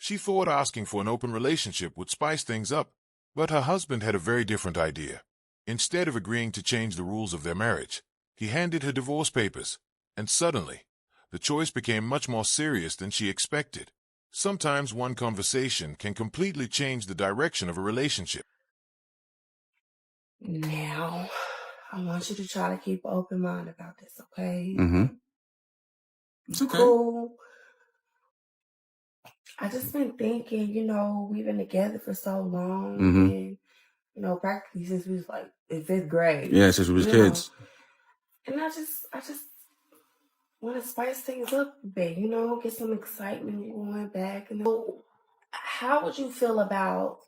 She thought asking for an open relationship would spice things up, but her husband had a very different idea. Instead of agreeing to change the rules of their marriage, he handed her divorce papers, and suddenly, the choice became much more serious than she expected. Sometimes one conversation can completely change the direction of a relationship. Now, I want you to try to keep an open mind about this, okay? Mm-hmm. It's okay. Cool. I just been thinking, we've been together for so long, and practically since we was like in 5th grade. Yeah, since we was kids. And I just want to spice things up a bit, get some excitement going back. And how would you feel about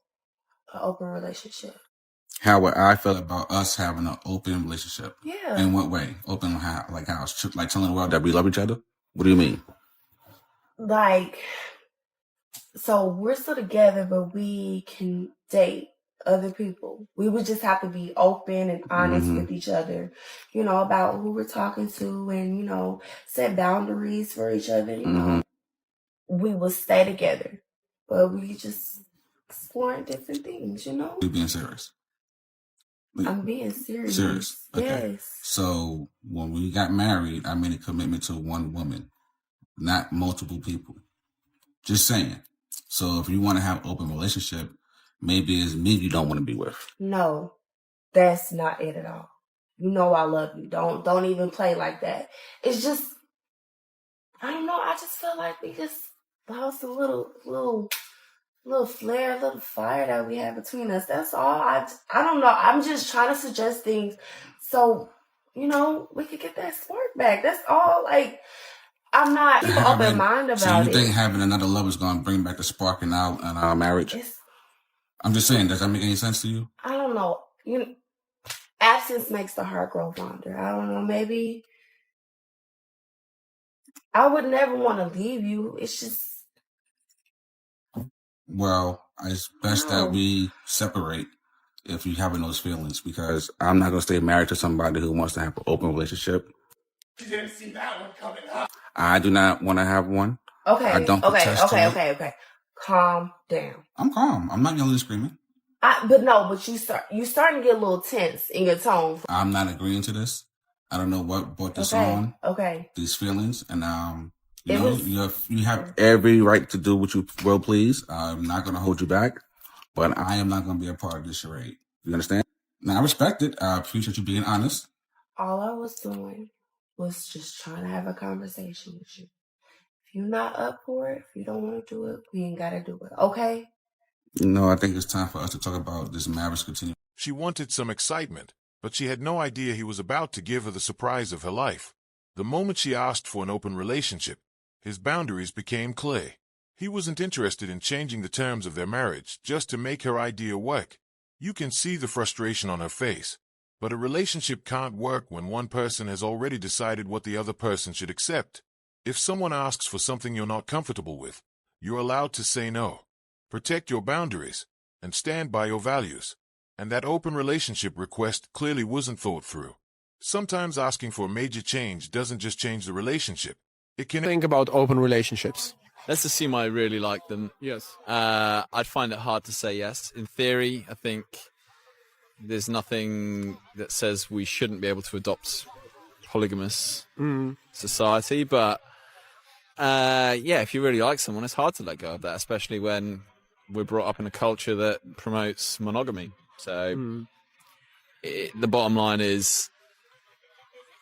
an open relationship? How would I feel about us having an open relationship? Yeah. In what way? Open how? Like how? Like telling the world that we love each other? What do you mean? Like, so we're still together, but we can date other people. We would just have to be open and honest with each other, about who we're talking to, and, set boundaries for each other, We will stay together, but we just exploring different things, You being serious? I'm being serious. Serious. Okay. Yes. So when we got married, I made a commitment to one woman, not multiple people. Just saying. So if you want to have an open relationship, maybe it's me you don't want to be with. No, that's not it at all. I love you. Don't even play like that. It's just, I don't know. I just feel like we just lost a little flare, a little fire that we have between us. That's all. I don't know. I'm just trying to suggest things so, we could get that spark back. That's all. Like, I'm not open mind about it. So you think having another love is going to bring back the spark in our marriage? I'm just saying, does that make any sense to you? I don't know. Absence makes the heart grow fonder. I don't know. Maybe I would never want to leave you. It's just. Well, it's best that we separate if you're having those feelings, because I'm not going to stay married to somebody who wants to have an open relationship. You didn't see that one coming up. I do not want to have one. Okay. I don't protest to it. Okay. Calm down. I'm calm. I'm not yelling and screaming. But you starting to get a little tense in your tone. I'm not agreeing to this. I don't know what brought this on. Okay. These feelings, and you have every right to do what you will please. I'm not going to hold you back, but I am not going to be a part of this charade. You understand? Now, I respect it. I appreciate you being honest. All I was doing was just trying to have a conversation with you. If you're not up for it, if you don't want to do it, we ain't got to do it. Okay? No, I think it's time for us to talk about this marriage continuing. She wanted some excitement, but she had no idea he was about to give her the surprise of her life. The moment she asked for an open relationship, his boundaries became clear. He wasn't interested in changing the terms of their marriage just to make her idea work. You can see the frustration on her face, but a relationship can't work when one person has already decided what the other person should accept. If someone asks for something you're not comfortable with, you're allowed to say no. Protect your boundaries and stand by your values. And that open relationship request clearly wasn't thought through. Sometimes asking for a major change doesn't just change the relationship. It can think about open relationships. Let's assume I really like them. Yes. I'd find it hard to say yes. In theory, I think there's nothing that says we shouldn't be able to adopt polygamous society, but if you really like someone, it's hard to let go of that, especially when we're brought up in a culture that promotes monogamy. So the bottom line is,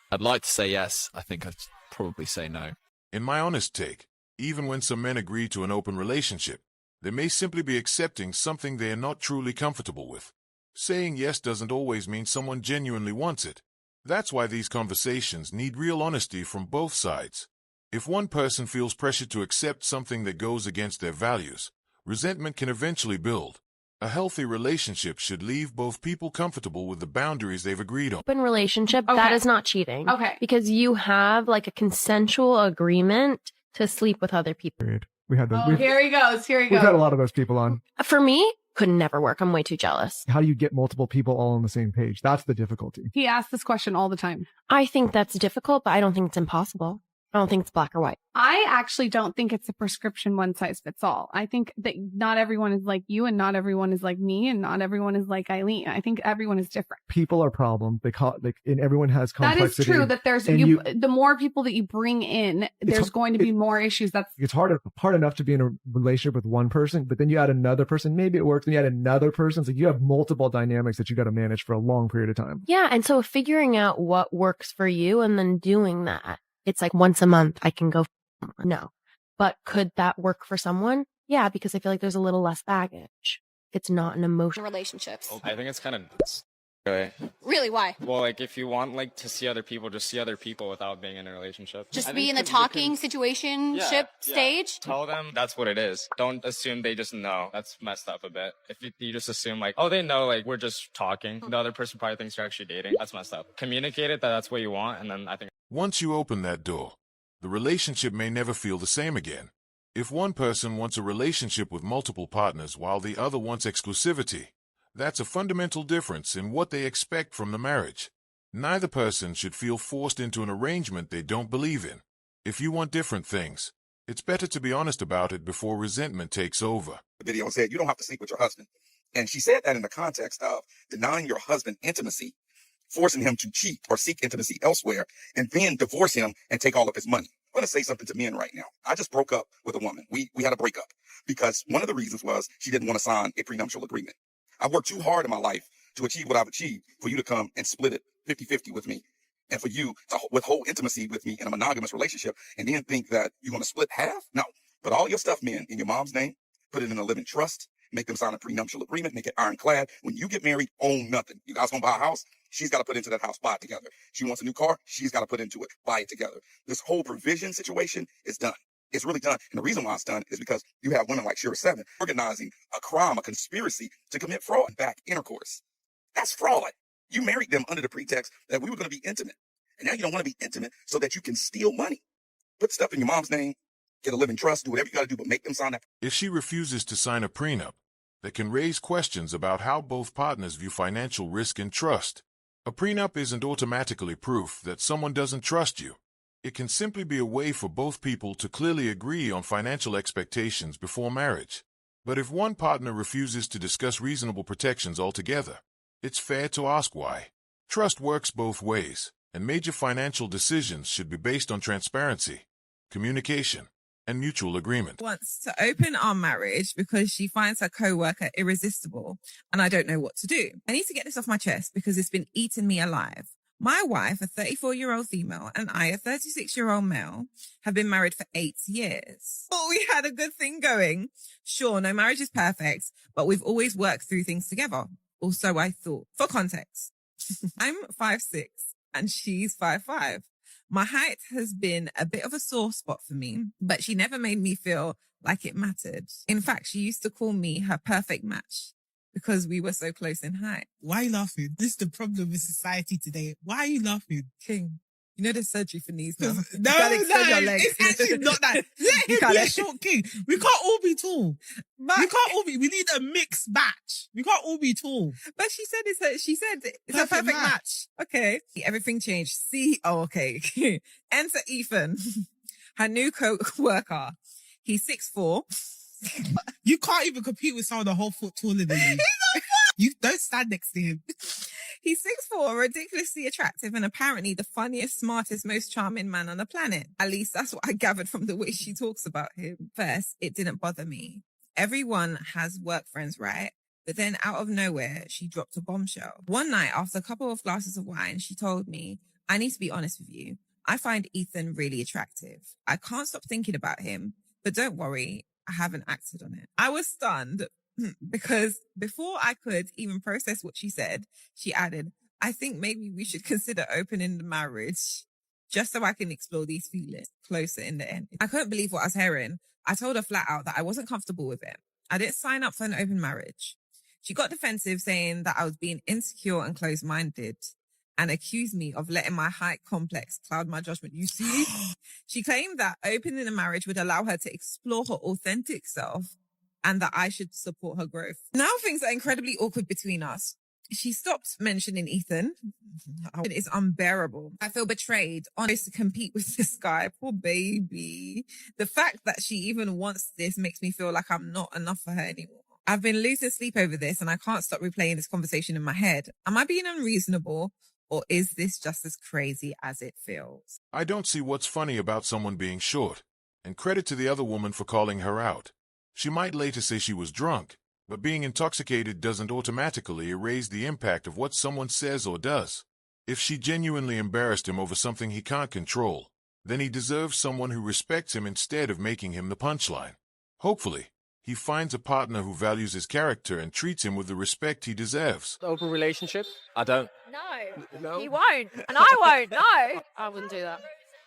I'd like to say yes. I think I'd probably say no. In my honest take, even when some men agree to an open relationship, they may simply be accepting something they are not truly comfortable with. Saying yes doesn't always mean someone genuinely wants it. That's why these conversations need real honesty from both sides. If one person feels pressured to accept something that goes against their values, resentment can eventually build. A healthy relationship should leave both people comfortable with the boundaries they've agreed on. Open relationship, that is not cheating. Okay. Because you have like a consensual agreement to sleep with other people. We had those. Here he goes. We've had a lot of those people on. For me, could never work. I'm way too jealous. How do you get multiple people all on the same page? That's the difficulty. He asks this question all the time. I think that's difficult, but I don't think it's impossible. I don't think it's black or white. I actually don't think it's a prescription one size fits all. I think that not everyone is like you and not everyone is like me and not everyone is like Eileen. I think everyone is different. People are problem. And everyone has complexity. That is true that there's the more people that you bring in, there's going to be more issues. It's hard enough to be in a relationship with one person, but then you add another person, maybe it works, and you add another person. So you have multiple dynamics that you got to manage for a long period of time. Yeah. And so figuring out what works for you and then doing that. It's like once a month I can go. No. But could that work for someone? Yeah, because I feel like there's a little less baggage. It's not an emotional relationships. I think it's kind of nuts. Really? Why? Well, like if you want like to see other people, just see other people without being in a relationship. Just be in the talking situationship stage. Tell them that's what it is. Don't assume they just know. That's messed up a bit. If you just assume like, oh, they know, like we're just talking. The other person probably thinks you're actually dating. That's messed up. Communicate it that that's what you want, and then I think once you open that door, the relationship may never feel the same again. If one person wants a relationship with multiple partners while the other wants exclusivity, that's a fundamental difference in what they expect from the marriage. Neither person should feel forced into an arrangement they don't believe in. If you want different things, it's better to be honest about it before resentment takes over. The video said you don't have to sleep with your husband. And she said that in the context of denying your husband intimacy, forcing him to cheat or seek intimacy elsewhere, and then divorce him and take all of his money. I'm going to say something to men right now. I just broke up with a woman. We had a breakup because one of the reasons was she didn't want to sign a prenuptial agreement. I've worked too hard in my life to achieve what I've achieved for you to come and split it 50-50 with me, and for you to withhold intimacy with me in a monogamous relationship and then think that you're going to split half. No, put all your stuff, men, in your mom's name, put it in a living trust, make them sign a prenuptial agreement, make it ironclad. When you get married, own nothing. You guys want to buy a house? She's got to put into that house, buy it together. She wants a new car? She's got to put into it, buy it together. This whole provision situation is done. It's really done. And the reason why it's done is because you have women like Shira 7 organizing a crime, a conspiracy to commit fraud and back intercourse. That's fraud. You married them under the pretext that we were going to be intimate. And now you don't want to be intimate so that you can steal money. Put stuff in your mom's name, get a living trust, do whatever you got to do, but make them sign that. If she refuses to sign a prenup, that can raise questions about how both partners view financial risk and trust. A prenup isn't automatically proof that someone doesn't trust you. It can simply be a way for both people to clearly agree on financial expectations before marriage. But if one partner refuses to discuss reasonable protections altogether, it's fair to ask why. Trust works both ways, and major financial decisions should be based on transparency, communication, and mutual agreement. Wants to open our marriage because she finds her co-worker irresistible, and I don't know what to do. I need to get this off my chest because it's been eating me alive. My wife, a 34-year-old female, and I, a 36-year-old male, have been married for 8 years. Oh, we had a good thing going. Sure, no marriage is perfect, but we've always worked through things together. Or so I thought. For context, I'm 5'6", and she's 5'5". My height has been a bit of a sore spot for me, but she never made me feel like it mattered. In fact, she used to call me her perfect match because we were so close in height. Why are you laughing? This is the problem with society today. Why are you laughing? King, you know there's surgery for knees now. No, it's actually not that. Let him be a short king. We can't all be tall. But we can't all be. We need a mixed match. We can't all be tall. But she said it's a perfect match. Okay, everything changed. Okay. Enter Ethan, her new co-worker. He's 6'4". You can't even compete with someone a whole foot taller than you. You don't stand next to him. He's 6'4", ridiculously attractive, and apparently the funniest, smartest, most charming man on the planet. At least that's what I gathered from the way she talks about him. First, it didn't bother me. Everyone has work friends, right? But then out of nowhere, she dropped a bombshell. One night, after a couple of glasses of wine, she told me, I need to be honest with you. I find Ethan really attractive. I can't stop thinking about him, but don't worry, I haven't acted on it. I was stunned because before I could even process what she said, she added, I think maybe we should consider opening the marriage just so I can explore these feelings closer in the end. I couldn't believe what I was hearing. I told her flat out that I wasn't comfortable with it. I didn't sign up for an open marriage. She got defensive, saying that I was being insecure and closed-minded, and accused me of letting my height complex cloud my judgment. You see? She claimed that opening a marriage would allow her to explore her authentic self and that I should support her growth. Now things are incredibly awkward between us. She stopped mentioning Ethan. It's unbearable. I feel betrayed. Honest to compete with this guy. Poor baby. The fact that she even wants this makes me feel like I'm not enough for her anymore. I've been losing sleep over this and I can't stop replaying this conversation in my head. Am I being unreasonable or is this just as crazy as it feels? I don't see what's funny about someone being short, and credit to the other woman for calling her out. She might later say she was drunk, but being intoxicated doesn't automatically erase the impact of what someone says or does. If she genuinely embarrassed him over something he can't control, then he deserves someone who respects him instead of making him the punchline. Hopefully, he finds a partner who values his character and treats him with the respect he deserves. Open relationship? I don't. No, he won't, and I won't. No, I wouldn't do that.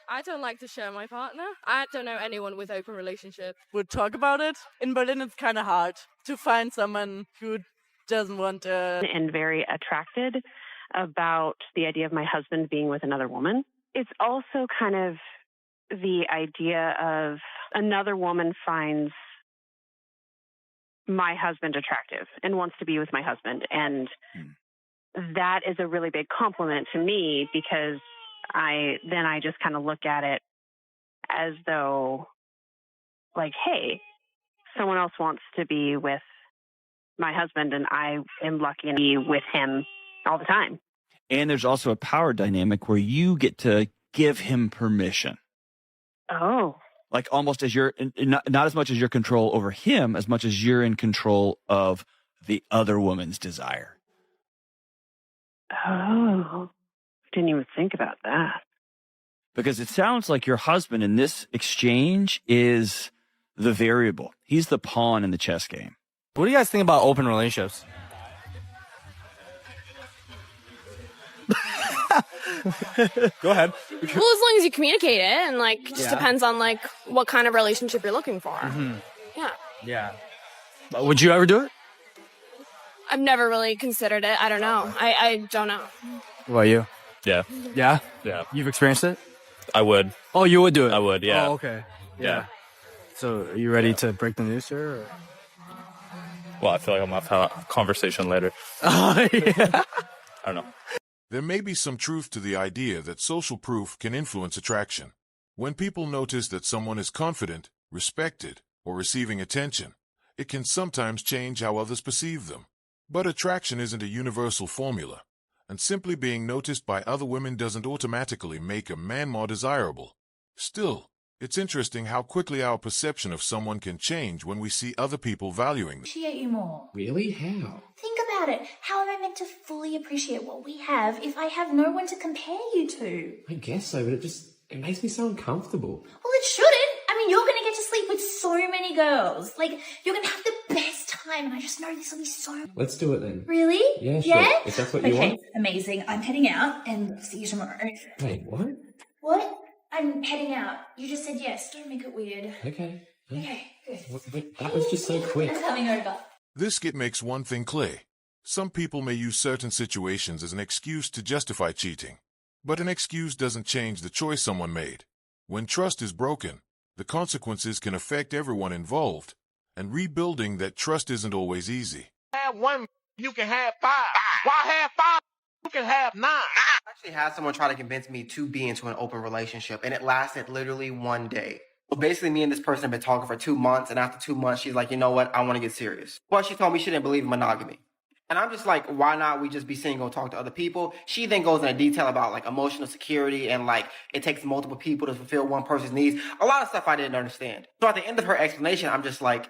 I don't like to share my partner. I don't know anyone with open relationship. Would talk about it. In Berlin, it's kind of hard to find someone who doesn't want to. And very attracted about the idea of my husband being with another woman. It's also kind of the idea of another woman finds my husband attractive and wants to be with my husband. And that is a really big compliment to me because I just kind of look at it as though, like, hey, someone else wants to be with my husband and I am lucky to be with him all the time. And there's also a power dynamic where you get to give him permission. Oh. Like almost as you're, not as much as your control over him, as much as you're in control of the other woman's desire. Oh, didn't even think about that. Because it sounds like your husband in this exchange is the variable. He's the pawn in the chess game. What do you guys think about open relationships? Go ahead. Well, as long as you communicate it, and like, it just depends on like what kind of relationship you're looking for. Yeah. Yeah. Would you ever do it? I've never really considered it. I don't know. I don't know. What about you? Yeah. Yeah? Yeah. You've experienced it? I would. Oh, you would do it? I would, yeah. Oh, okay. Yeah. So, are you ready to break the news, sir? Or? Well, I feel like I'm going to have a conversation later. Oh, yeah. I don't know. There may be some truth to the idea that social proof can influence attraction. When people notice that someone is confident, respected, or receiving attention, it can sometimes change how others perceive them. But attraction isn't a universal formula, and simply being noticed by other women doesn't automatically make a man more desirable. Still, it's interesting how quickly our perception of someone can change when we see other people valuing them. Appreciate you more. Really? How? Think about it. How am I meant to fully appreciate what we have if I have no one to compare you to? I guess so, but it makes me so uncomfortable. Well, it shouldn't. I mean, you're going to get to sleep with so many girls. Like, you're going to have the best time, and I just know this will be so... Let's do it then. Really? Yeah, sure. Yeah? If that's what you want. Okay, amazing. I'm heading out, and see you tomorrow. Wait, what? What? I'm heading out. You just said yes. Don't make it weird. Okay. Okay, good. But that was just so quick. I'm coming over. This skit makes one thing clear. Some people may use certain situations as an excuse to justify cheating. But an excuse doesn't change the choice someone made. When trust is broken, the consequences can affect everyone involved, and rebuilding that trust isn't always easy. Have one, you can have five. Why have five? You can have nine. I actually had someone try to convince me to be into an open relationship, and it lasted literally one day. So basically, me and this person have been talking for 2 months, and after 2 months, she's like, you know what? I want to get serious. But she told me she didn't believe in monogamy. And I'm just like, why not we just be single and talk to other people? She then goes into detail about like emotional security and like it takes multiple people to fulfill one person's needs. A lot of stuff I didn't understand. So at the end of her explanation, I'm just like,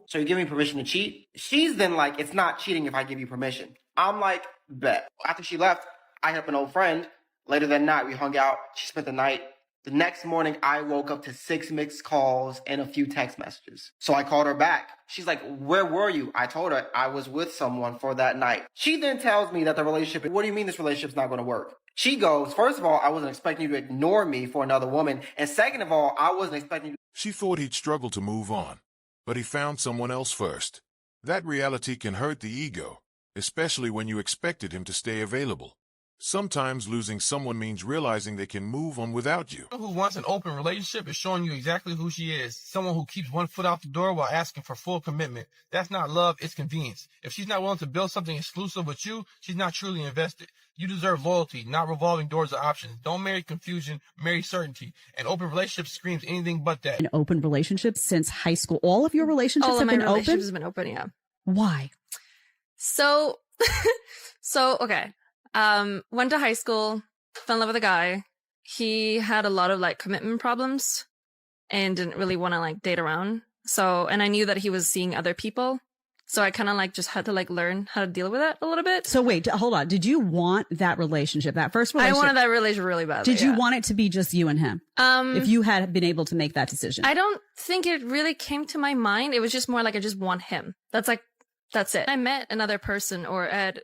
so you give me permission to cheat? She's then like, it's not cheating if I give you permission. I'm like, bet. After she left, I hit up an old friend. Later that night, we hung out. She spent the night. The next morning, I woke up to 6 missed calls and a few text messages. So I called her back. She's like, where were you? I told her I was with someone for that night. She then tells me that the relationship, what do you mean this relationship's not going to work? She goes, first of all, I wasn't expecting you to ignore me for another woman. And second of all, I wasn't expecting you. She thought he'd struggle to move on, but he found someone else first. That reality can hurt the ego, especially when you expected him to stay available. Sometimes losing someone means realizing they can move on without you. Who wants an open relationship is showing you exactly who she is. Someone who keeps one foot out the door while asking for full commitment. That's not love, it's convenience. If she's not willing to build something exclusive with you, she's not truly invested. You deserve loyalty, not revolving doors or options. Don't marry confusion, marry certainty. An open relationship screams anything but that. An open relationship since high school. All of your relationships All have of my been open? relationships have been open, yeah. Why? So, okay. Went to high school, fell in love with a guy. He had a lot of like commitment problems and didn't really want to like date around. So, and I knew that he was seeing other people. So I kind of like just had to like learn how to deal with it a little bit. So wait, hold on. Did you want that relationship, that first relationship? I wanted that relationship really badly. Did you want it to be just you and him? If you had been able to make that decision? I don't think it really came to my mind. It was just more like, I just want him. That's it. I met another person or had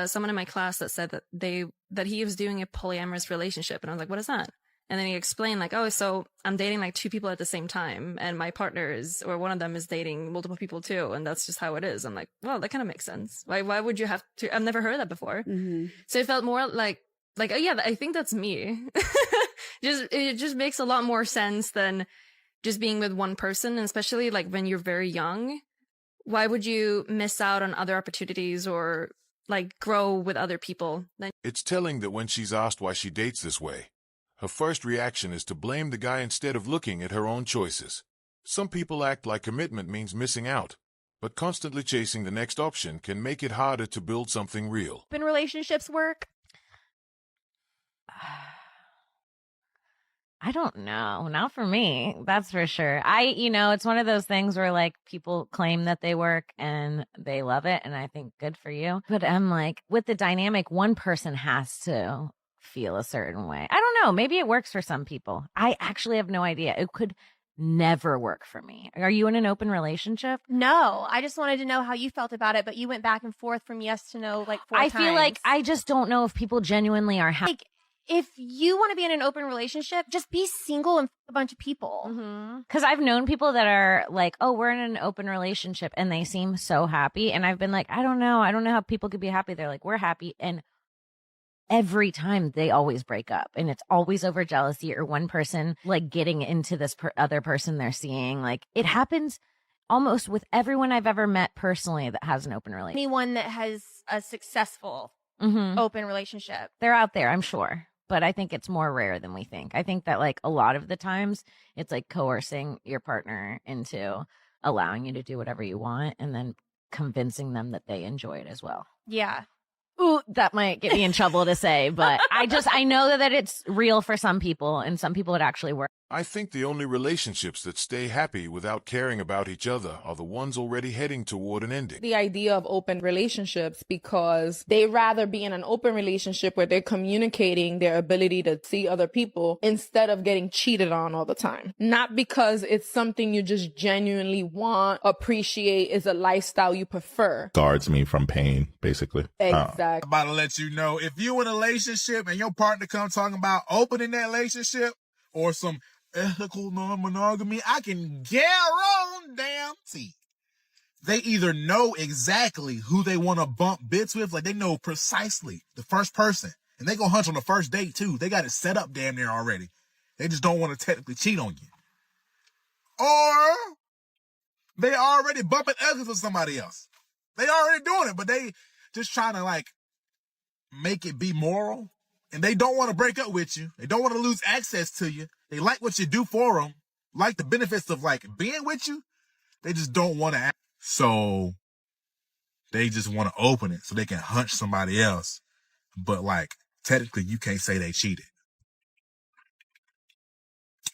someone in my class that said that he was doing a polyamorous relationship. And I was like, what is that? And then he explained like, oh, so I'm dating like 2 people at the same time. And my partners or one of them is dating multiple people too. And that's just how it is. I'm like, well, that kind of makes sense. Why would you have to? I've never heard that before. Mm-hmm. So it felt more like, oh yeah, I think that's me. It just makes a lot more sense than just being with one person. And especially like when you're very young, why would you miss out on other opportunities or like grow with other people? It's telling that when she's asked why she dates this way, her first reaction is to blame the guy instead of looking at her own choices. Some people act like commitment means missing out, but constantly chasing the next option can make it harder to build something real. Open relationships work? I don't know. Not for me. That's for sure. It's one of those things where like people claim that they work and they love it. And I think good for you. But I'm like, with the dynamic, one person has to feel a certain way. I don't know. Maybe it works for some people. I actually have no idea. It could never work for me. Are you in an open relationship? No, I just wanted to know how you felt about it, but you went back and forth from yes to no like 4 times. I feel like I just don't know if people genuinely are happy. Like, if you want to be in an open relationship, just be single and a bunch of people. Because I've known people that are like, oh, we're in an open relationship and they seem so happy. And I've been like, I don't know how people could be happy. They're like, we're happy. And every time they always break up and it's always over jealousy or one person like getting into this other person they're seeing. Like it happens almost with everyone I've ever met personally that has an open relationship. Anyone that has a successful open relationship. They're out there, I'm sure. But I think it's more rare than we think. I think that like a lot of the times it's like coercing your partner into allowing you to do whatever you want and then convincing them that they enjoy it as well. Yeah. Ooh, that might get me in trouble to say, but I know that it's real for some people and some people it actually works. I think the only relationships that stay happy without caring about each other are the ones already heading toward an ending. The idea of open relationships because they rather be in an open relationship where they're communicating their ability to see other people instead of getting cheated on all the time. Not because it's something you just genuinely want, appreciate, is a lifestyle you prefer. Guards me from pain, basically. Exactly. I'm about to let you know, if you in a relationship and your partner comes talking about opening that relationship or some ethical non-monogamy, I can guarantee they either know exactly who they want to bump bits with, like they know precisely the first person, and they go hunch on the first date too. They got it set up damn near already. They just don't want to technically cheat on you. Or they already bumping others with somebody else. They already doing it, but they just trying to like make it be moral. And they don't want to break up with you. They don't want to lose access to you. They like what you do for them, like the benefits of like being with you. They just don't want to. So they just want to open it so they can hunch somebody else. But like technically you can't say they cheated.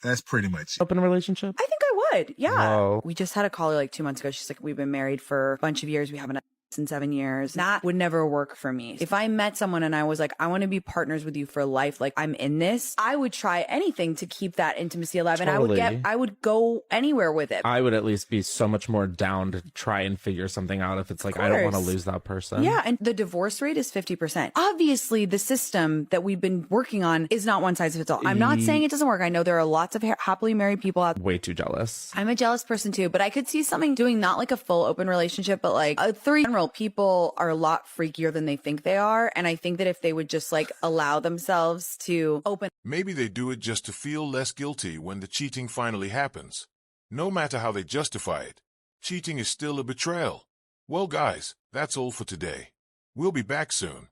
That's pretty much it. Open relationship? I think I would. Yeah. No. We just had a caller like 2 months ago. She's like, we've been married for a bunch of years. We haven't in 7 years. That would never work for me. If I met someone and I was like, I want to be partners with you for life, like I'm in this, I would try anything to keep that intimacy alive. Totally. And I would go anywhere with it. I would at least be so much more down to try and figure something out if it's like, I don't want to lose that person. Yeah. And the divorce rate is 50%. Obviously, the system that we've been working on is not one size fits all. I'm not saying it doesn't work. I know there are lots of happily married people out there. Way too jealous. I'm a jealous person too, but I could see something doing not like a full open relationship, but like a 3 general, people are a lot freakier than they think they are. And I think that if they would just like allow themselves to open. Maybe they do it just to feel less guilty when the cheating finally happens. No matter how they justify it, cheating is still a betrayal. Well, guys, that's all for today. We'll be back soon.